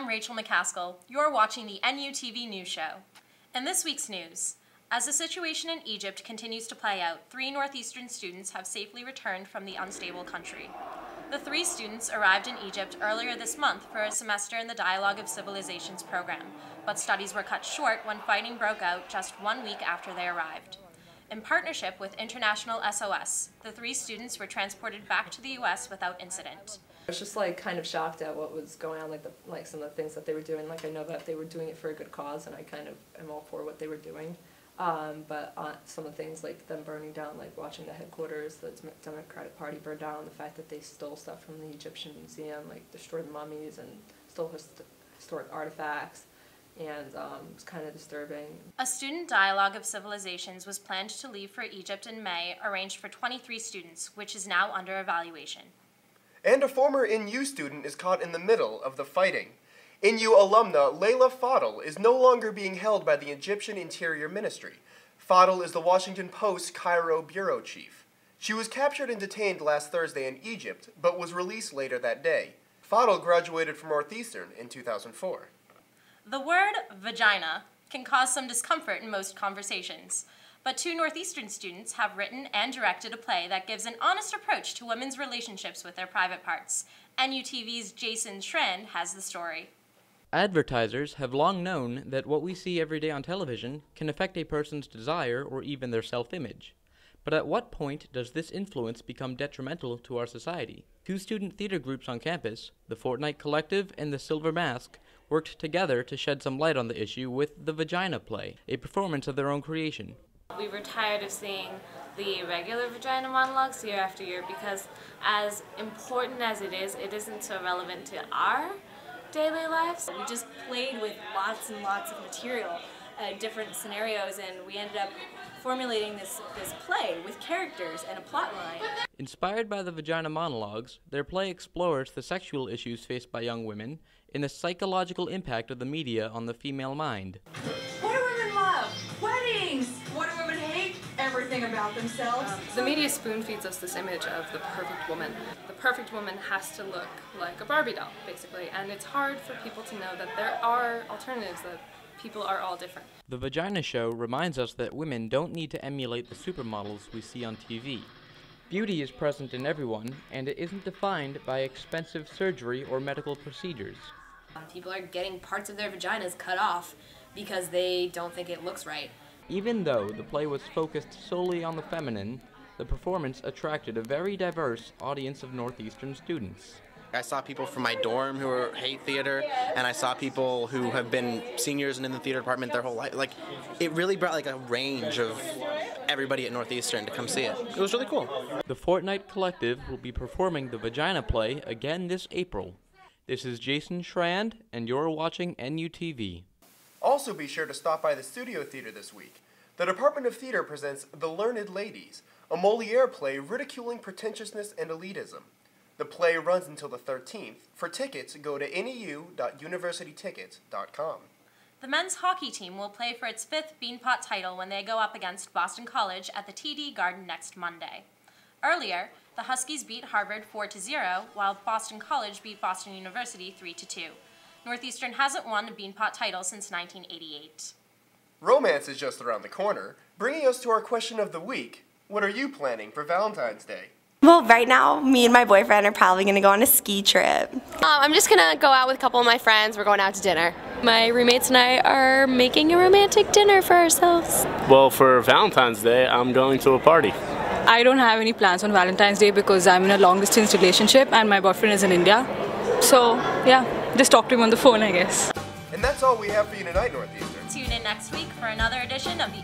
I'm Rachel McCaskill. You're watching the NUTV News Show. In this week's news, as the situation in Egypt continues to play out, 3 Northeastern students have safely returned from the unstable country. The 3 students arrived in Egypt earlier this month for a semester in the Dialogue of Civilizations program, but studies were cut short when fighting broke out just 1 week after they arrived. In partnership with International SOS, the 3 students were transported back to the U.S. without incident. I was just kind of shocked at what was going on, some of the things that they were doing. I know that they were doing it for a good cause, and I kind of am all for what they were doing. But some of the things like them burning down, watching the headquarters, the Democratic Party burn down, the fact that they stole stuff from the Egyptian Museum, destroyed the mummies and stole historic artifacts, and it was kind of disturbing. A student dialogue of civilizations was planned to leave for Egypt in May, arranged for 23 students, which is now under evaluation. And a former NU student is caught in the middle of the fighting. NU alumna Layla Fadl is no longer being held by the Egyptian Interior Ministry. Fadl is the Washington Post Cairo bureau chief. She was captured and detained last Thursday in Egypt, but was released later that day. Fadl graduated from Northeastern in 2004. The word vagina can cause some discomfort in most conversations, but 2 Northeastern students have written and directed a play that gives an honest approach to women's relationships with their private parts. NUTV's Jason Schrand has the story. Advertisers have long known that what we see every day on television can affect a person's desire or even their self-image. But at what point does this influence become detrimental to our society? 2 student theater groups on campus, the Fortnight Collective and the Silver Mask, worked together to shed some light on the issue with the Vagina play, a performance of their own creation. We were tired of seeing the regular vagina monologues year after year because as important as it isn't so relevant to our daily lives. We just played with lots and lots of material, different scenarios, and we ended up formulating this play with characters and a plot line. Inspired by the Vagina monologues, their play explores the sexual issues faced by young women and the psychological impact of the media on the female mind. What do women love? Weddings! What do women hate? Everything about themselves. The media spoon feeds us this image of the perfect woman. The perfect woman has to look like a Barbie doll, basically, and it's hard for people to know that there are alternatives, that people are all different. The Vagina show reminds us that women don't need to emulate the supermodels we see on TV. Beauty is present in everyone, and it isn't defined by expensive surgery or medical procedures. People are getting parts of their vaginas cut off because they don't think it looks right. Even though the play was focused solely on the feminine, the performance attracted a very diverse audience of Northeastern students. I saw people from my dorm who hate theater, and I saw people who have been seniors and in the theater department their whole life. It really brought a range of everybody at Northeastern to come see it. It was really cool. The Fortnight Collective will be performing the Vagina play again this April. This is Jason Schrand, and you're watching NUTV. Also be sure to stop by the Studio Theater this week. The Department of Theater presents The Learned Ladies, a Moliere play ridiculing pretentiousness and elitism. The play runs until the 13th. For tickets, go to neu.universitytickets.com. The men's hockey team will play for its 5th Beanpot title when they go up against Boston College at the TD Garden next Monday. Earlier, the Huskies beat Harvard 4-0, while Boston College beat Boston University 3-2. Northeastern hasn't won a Beanpot title since 1988. Romance is just around the corner, bringing us to our question of the week. What are you planning for Valentine's Day? Well, right now, me and my boyfriend are probably going to go on a ski trip. I'm just going to go out with a couple of my friends. We're going out to dinner. My roommates and I are making a romantic dinner for ourselves. Well, for Valentine's Day, I'm going to a party. I don't have any plans on Valentine's Day because I'm in a long-distance relationship and my boyfriend is in India. So, yeah, just talk to him on the phone, I guess. And that's all we have for you tonight, Northeastern. Tune in next week for another edition of the